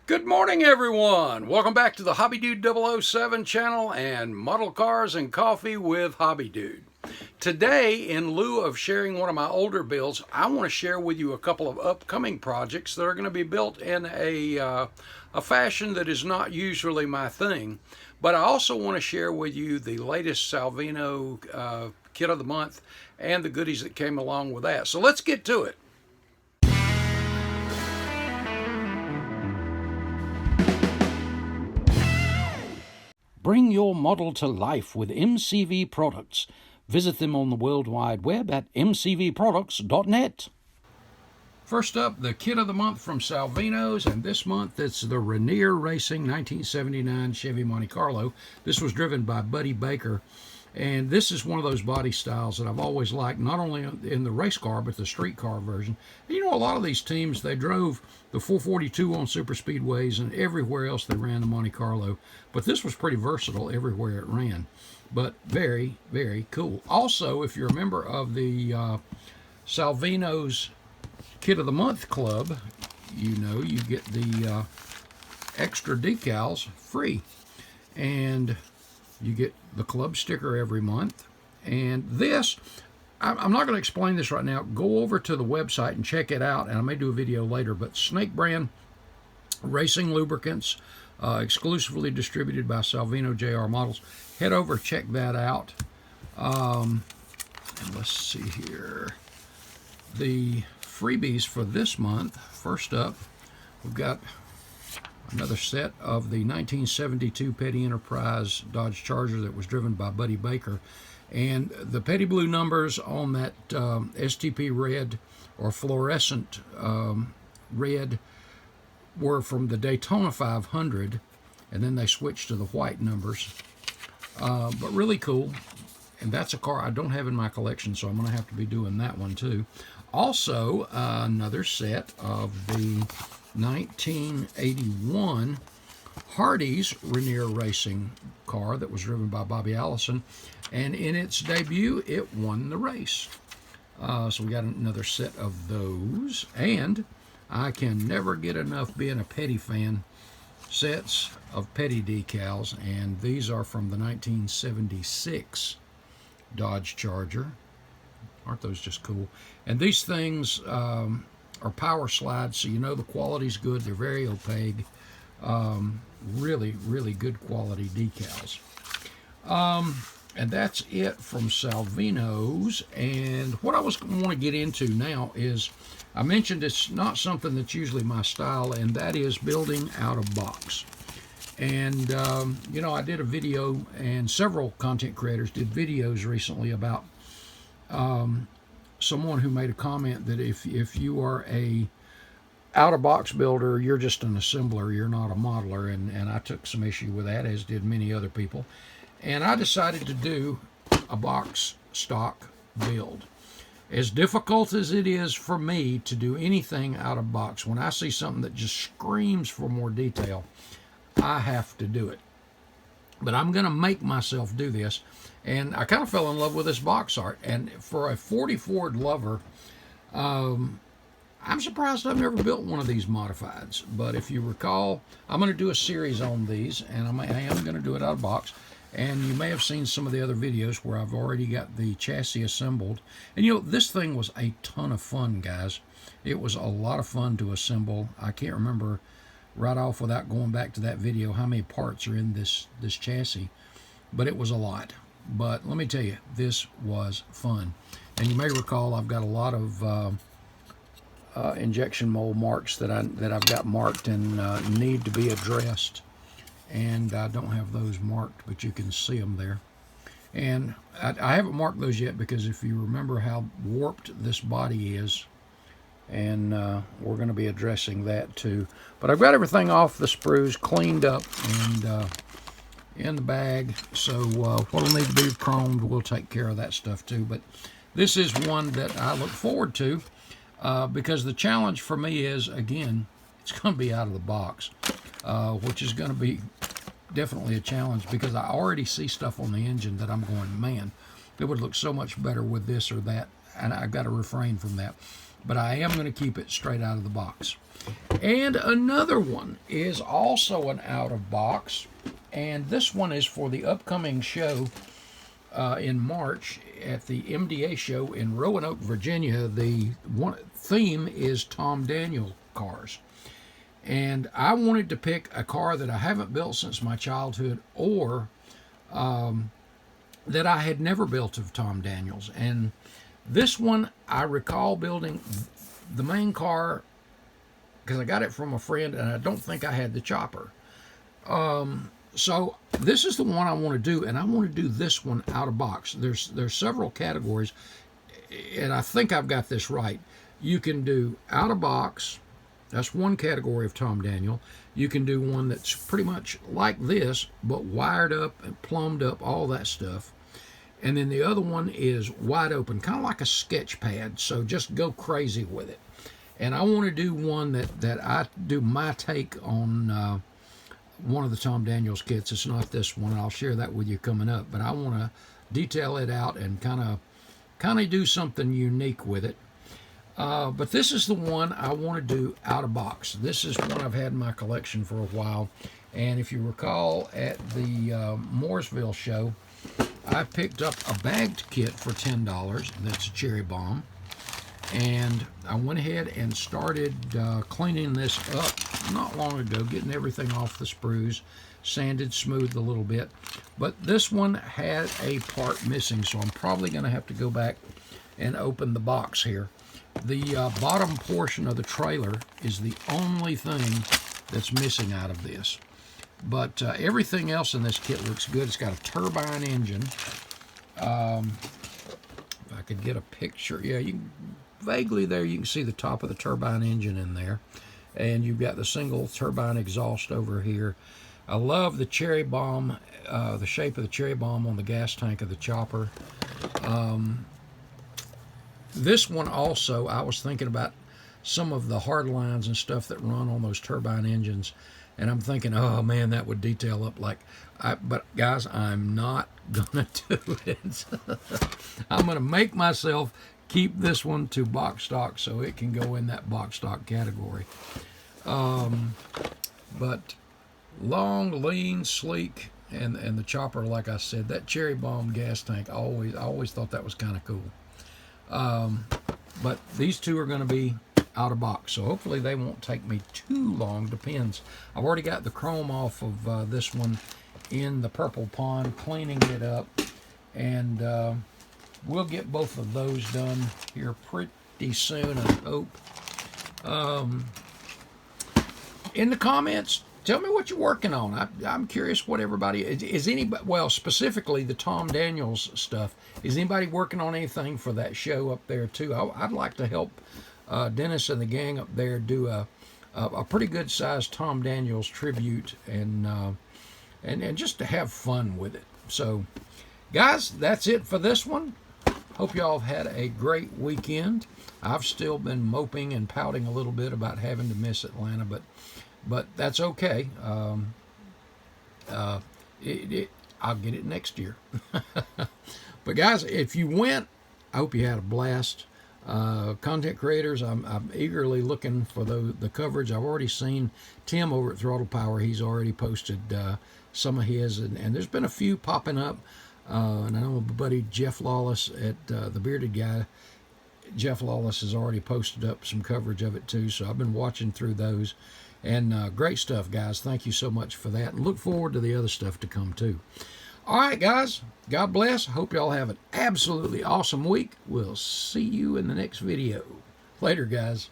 Good morning, everyone. Welcome back to the Hobbydude 007 channel and Model Cars and Coffee with Hobbydude. Today, in lieu of sharing one of my older builds, I want to share with you a couple of upcoming projects that are going to be built in a fashion that is not usually my thing. But I also want to share with you the latest Salvino Kit of the Month and the goodies that came along with that. So let's get to it. Bring your model to life with MCV products. Visit them on the World Wide Web at mcvproducts.net. First up, the Kit of the Month from Salvino's, and this month it's the Rainier Racing 1979 Chevy Monte Carlo. This was driven by Buddy Baker, and this is one of those body styles that I've always liked, not only in the race car, but the street car version. And you know, a lot of these teams, they drove the 442 on super speedways, and everywhere else they ran the Monte Carlo. But this was pretty versatile everywhere it ran. But very, very cool. Also, if you're a member of the Salvino's Kit of the Month Club, you know you get the extra decals free. And you get the club sticker every month. And this, I'm not going to explain this right now. Go over to the website and check it out, and I may do a video later. But Snake brand racing lubricants, exclusively distributed by Salvino JR Models. Head over, check that out. And let's see here. The freebies for this month. First up, we've got another set of the 1972 Petty Enterprise Dodge Charger that was driven by Buddy Baker. And the Petty Blue numbers on that STP red or fluorescent red were from the Daytona 500, and then they switched to the white numbers. But really cool. And that's a car I don't have in my collection, so I'm going to have to be doing that one too. Also, another set of the 1981 Hardee's Rainier Racing car that was driven by Bobby Allison, and in its debut it won the race. So we got another set of those, and I can never get enough, being a Petty fan, sets of Petty decals, and these are from the 1976 Dodge Charger. Aren't those just cool? And these things are power slides, so you know the quality's good. They're very opaque. Really, really good quality decals. And that's it from Salvino's. And what I want to get into now is, I mentioned it's not something that's usually my style, and that is building out of box. And, you know, I did a video, and several content creators did videos recently about someone who made a comment that if you are a out-of-box builder, you're just an assembler, you're not a modeler, and I took some issue with that, as did many other people. And I decided to do a box stock build. As difficult as it is for me to do anything out of box, when I see something that just screams for more detail, I have to do it. But I'm going to make myself do this. And I kind of fell in love with this box art. And for a 40 Ford lover, I'm surprised I've never built one of these modifieds. But if you recall, I'm going to do a series on these, and I am going to do it out of box. And you may have seen some of the other videos where I've already got the chassis assembled. And you know, this thing was a ton of fun, guys. It was a lot of fun to assemble. I can't remember right off, without going back to that video, how many parts are in this chassis. But it was a lot. But let me tell you, this was fun. And you may recall I've got a lot of injection mold marks that I've got marked and need to be addressed. And I don't have those marked, but you can see them there. And I haven't marked those yet because if you remember how warped this body is, and we're going to be addressing that too. But I've got everything off the sprues, cleaned up, and in the bag. So what'll need to be chromed, we'll take care of that stuff too. But this is one that I look forward to because the challenge for me is, again, it's going to be out of the box, which is going to be definitely a challenge because I already see stuff on the engine that I'm going, man, it would look so much better with this or that, and I've got to refrain from that. but I am going to keep it straight out of the box. And another one is also an out of box, and this one is for the upcoming show in March at the MDA show in Roanoke, Virginia. The one theme is Tom Daniel cars. And I wanted to pick a car that I haven't built since my childhood, or that I had never built of Tom Daniel's. And this one, I recall building the main car because I got it from a friend, and I don't think I had the chopper. So this is the one I want to do, and I want to do this one out of box. There's several categories, and I think I've got this right. You can do out of box. That's one category of Tom Daniel. You can do one that's pretty much like this, but wired up and plumbed up, all that stuff. And then the other one is wide open, kind of like a sketch pad, so just go crazy with it. And I want to do one that I do my take on one of the Tom Daniels kits. It's not this one. I'll share that with you coming up. But I want to detail it out and kind of do something unique with it. But this is the one I want to do out of box. This is one I've had in my collection for a while. And if you recall, at the Mooresville show, I picked up a bagged kit for $10. That's a cherry bomb. And I went ahead and started cleaning this up not long ago, getting everything off the sprues, sanded, smoothed a little bit. But this one had a part missing, so I'm probably going to have to go back and open the box here. The bottom portion of the trailer is the only thing that's missing out of this. But everything else in this kit looks good. It's got a turbine engine. If I could get a picture. Yeah, you can, vaguely there you can see the top of the turbine engine in there. And you've got the single turbine exhaust over here. I love the cherry bomb, the shape of the cherry bomb on the gas tank of the chopper. This one also, I was thinking about some of the hard lines and stuff that run on those turbine engines, and I'm thinking, oh man, that would detail up like, but guys, I'm not gonna do it. I'm gonna make myself keep this one to box stock so it can go in that box stock category. But long, lean, sleek, and the chopper, like I said, that cherry bomb gas tank, I always thought that was kind of cool. But these two are going to be out of box, so hopefully they won't take me too long. Depends. I've already got the chrome off of this one in the purple pond, cleaning it up, and we'll get both of those done here pretty soon, I hope. In the comments, tell me what you're working on. I'm curious what everybody is. Anybody, well, specifically the Tom Daniels stuff. Is anybody working on anything for that show up there too? I'd like to help Dennis and the gang up there do a pretty good sized Tom Daniels tribute, and just to have fun with it. So, guys, that's it for this one. Hope y'all have had a great weekend. I've still been moping and pouting a little bit about having to miss Atlanta, but that's okay. I'll get it next year. But guys, if you went, I hope you had a blast. Content creators, I'm eagerly looking for the coverage. I've already seen Tim over at Throttle Power. He's already posted some of his, and there's been a few popping up. And I know my buddy Jeff Lawless at the Bearded Guy. Jeff Lawless has already posted up some coverage of it too, so I've been watching through those. And great stuff, guys. Thank you so much for that. And look forward to the other stuff to come too. All right, guys. God bless. Hope y'all have an absolutely awesome week. We'll see you in the next video. Later, guys.